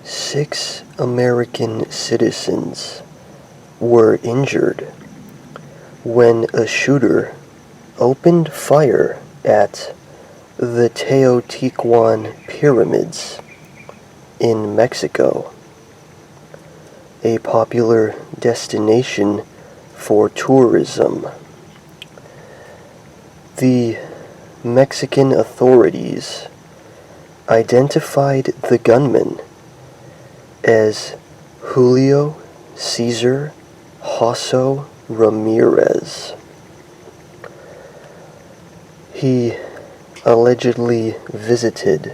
6 American citizens were injured when a shooter opened fire at the Teotihuacan Pyramids in Mexico, a popular destination for tourism. The Mexican authorities identified the gunman as Julio Cesar Jasso Ramirez. He allegedly visited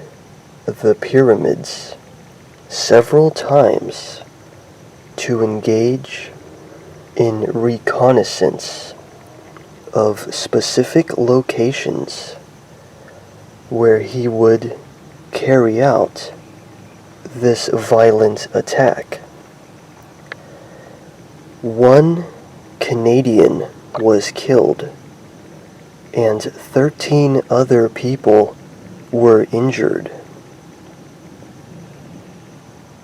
the pyramids several times to engage in reconnaissance of specific locations where he would carry out this violent attack. One Canadian was killed, and 13 other people were injured.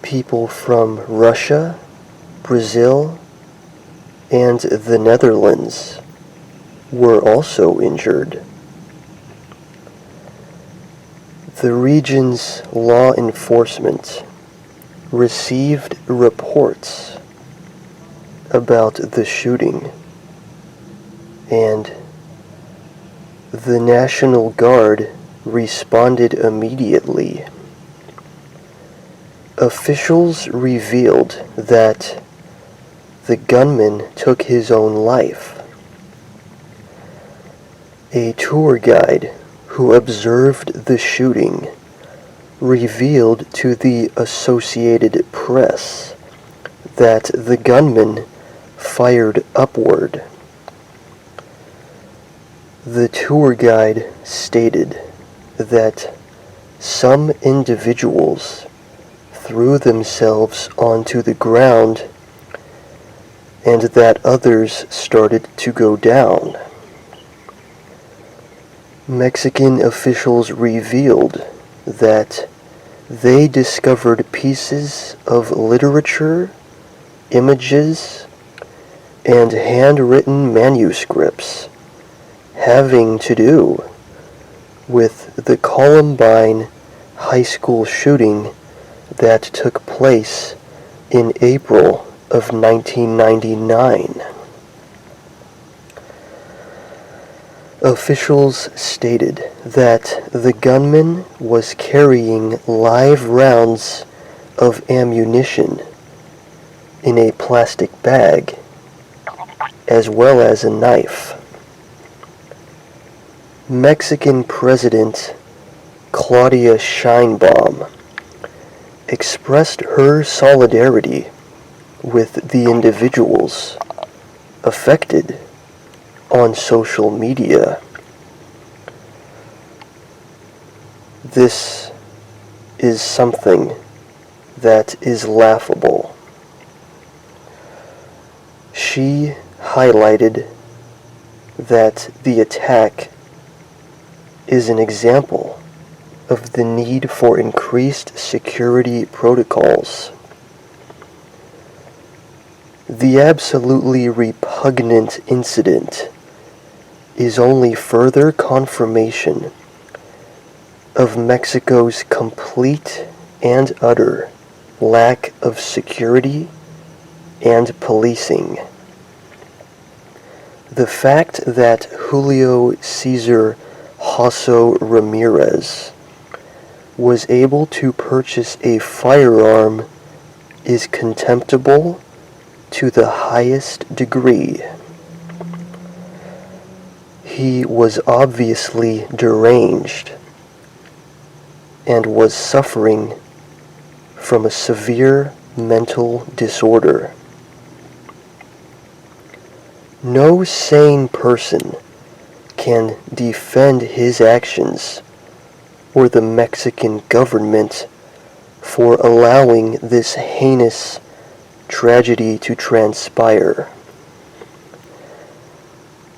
People from Russia, Brazil, and the Netherlands were also injured. The region's law enforcement received reports about the shooting, and the National Guard responded immediately. Officials revealed that the gunman took his own life. A tour guide who observed the shooting revealed to the Associated Press that the gunman fired upward. The tour guide stated that some individuals threw themselves onto the ground and that others started to go down. Mexican officials revealed that they discovered pieces of literature, images, and handwritten manuscripts having to do with the Columbine High School shooting that took place in April of 1999. Officials stated that the gunman was carrying live rounds of ammunition in a plastic bag, as well as a knife. Mexican President Claudia Sheinbaum expressed her solidarity with the individuals affected on social media. This is something that is laughable. She highlighted that the attack is an example of the need for increased security protocols. The absolutely repugnant incident is only further confirmation of Mexico's complete and utter lack of security and policing. The fact that Julio Cesar Jasso Ramirez was able to purchase a firearm is contemptible to the highest degree. He was obviously deranged and was suffering from a severe mental disorder. No sane person can defend his actions or the Mexican government for allowing this heinous tragedy to transpire.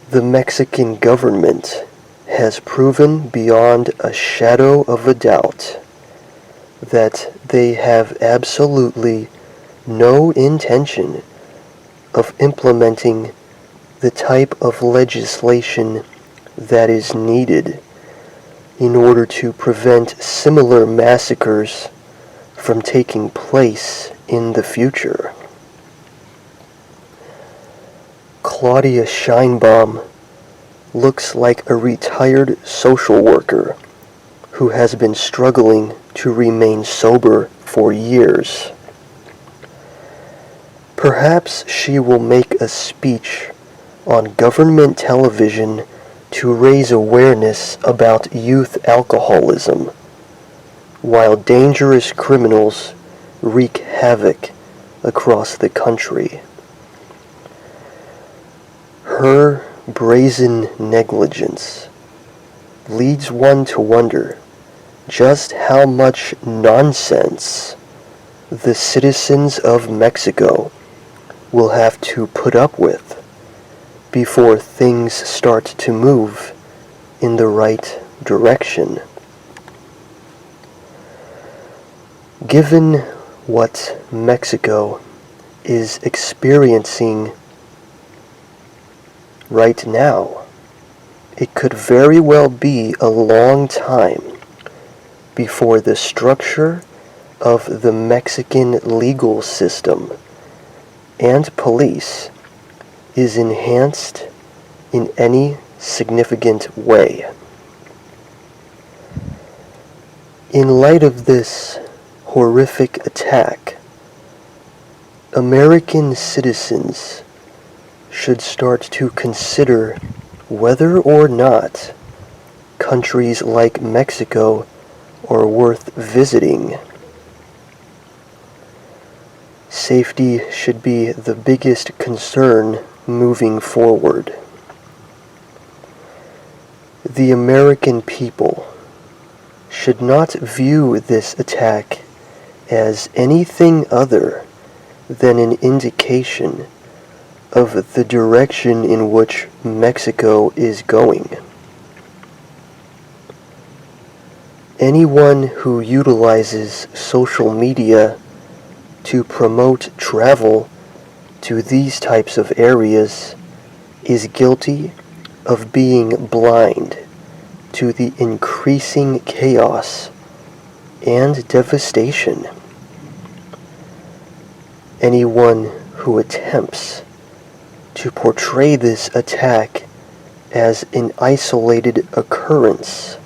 The Mexican government has proven beyond a shadow of a doubt that they have absolutely no intention of implementing the type of legislation that is needed in order to prevent similar massacres from taking place in the future. Claudia Scheinbaum looks like a retired social worker who has been struggling to remain sober for years. Perhaps she will make a speech on government television to raise awareness about youth alcoholism, while dangerous criminals wreak havoc across the country. Her brazen negligence leads one to wonder just how much nonsense the citizens of Mexico will have to put up with before things start to move in the right direction. Given what Mexico is experiencing right now, it could very well be a long time before the structure of the Mexican legal system and police is enhanced in any significant way. In light of this horrific attack, American citizens should start to consider whether or not countries like Mexico are worth visiting. Safety should be the biggest concern moving forward. The American people should not view this attack as anything other than an indication of the direction in which Mexico is going. Anyone who utilizes social media to promote travel to these types of areas is guilty of being blind to the increasing chaos and devastation. Anyone who attempts to portray this attack as an isolated occurrence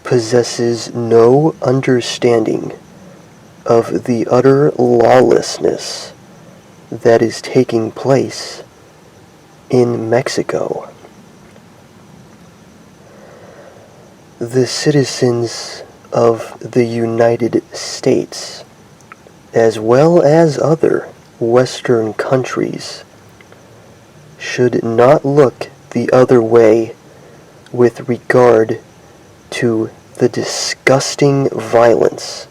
possesses no understanding of the utter lawlessness that is taking place in Mexico. The citizens of the United States, as well as other Western countries, should not look the other way with regard to the disgusting violence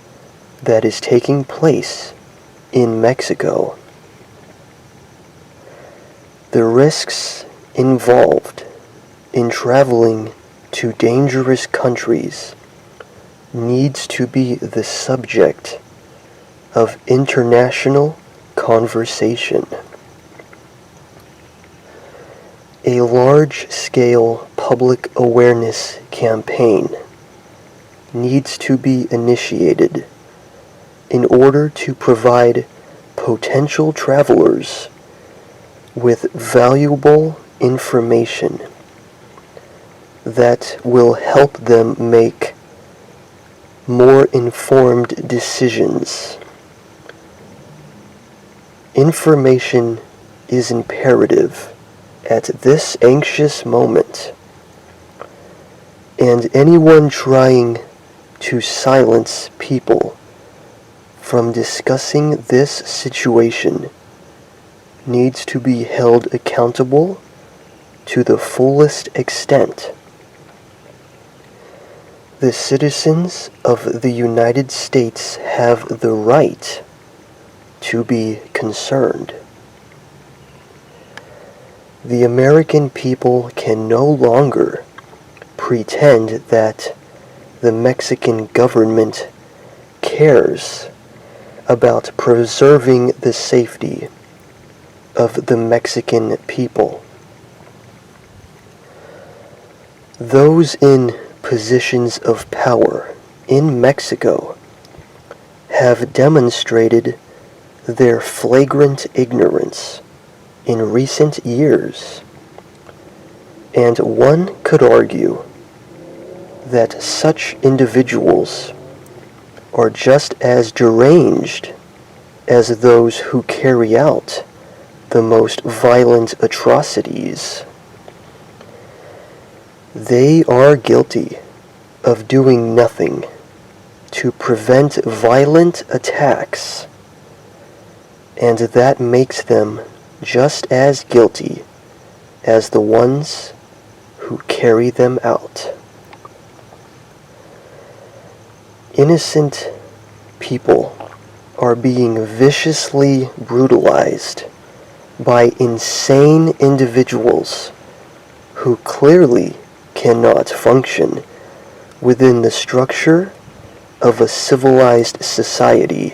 that is taking place in Mexico. The risks involved in traveling to dangerous countries needs to be the subject of international conversation. A large-scale public awareness campaign needs to be initiated in order to provide potential travelers with valuable information that will help them make more informed decisions. Information is imperative at this anxious moment, and anyone trying to silence people from discussing this situation needs to be held accountable to the fullest extent. The citizens of the United States have the right to be concerned. The American people can no longer pretend that the Mexican government cares about preserving the safety of the Mexican people. Those in positions of power in Mexico have demonstrated their flagrant ignorance in recent years, and one could argue that such individuals are just as deranged as those who carry out the most violent atrocities. They are guilty of doing nothing to prevent violent attacks, and that makes them just as guilty as the ones who carry them out. Innocent people are being viciously brutalized by insane individuals who clearly cannot function within the structure of a civilized society.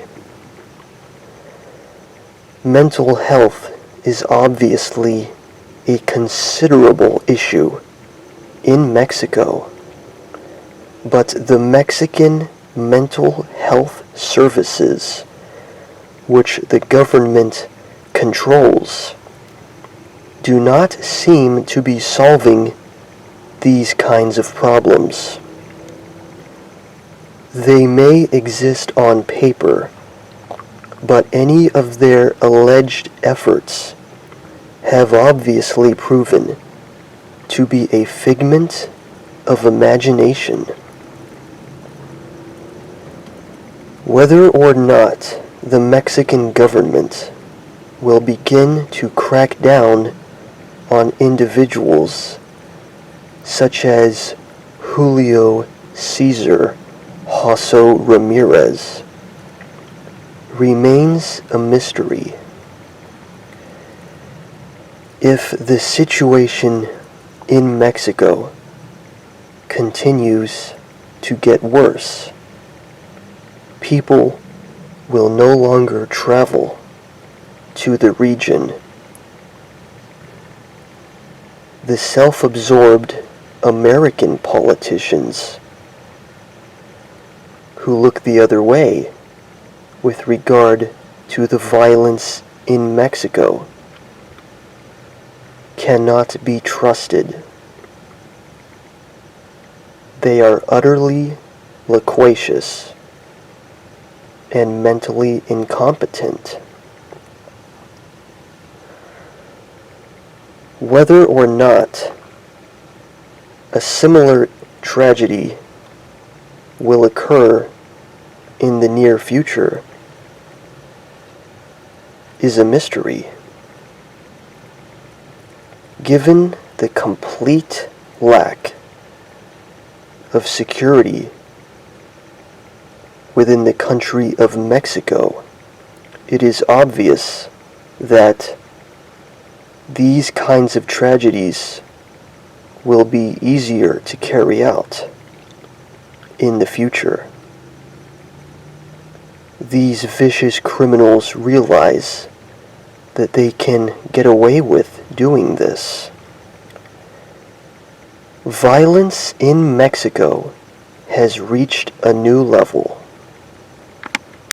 Mental health is obviously a considerable issue in Mexico, but the Mexican mental health services, which the government controls, do not seem to be solving these kinds of problems. They may exist on paper, but any of their alleged efforts have obviously proven to be a figment of imagination. Whether or not the Mexican government will begin to crack down on individuals such as Julio Cesar Hosso Ramirez remains a mystery. If the situation in Mexico continues to get worse, people will no longer travel to the region. The self-absorbed American politicians who look the other way with regard to the violence in Mexico cannot be trusted. They are utterly loquacious and mentally incompetent. Whether or not a similar tragedy will occur in the near future is a mystery. Given the complete lack of security within the country of Mexico, it is obvious that these kinds of tragedies will be easier to carry out in the future. These vicious criminals realize that they can get away with doing this. Violence in Mexico has reached a new level.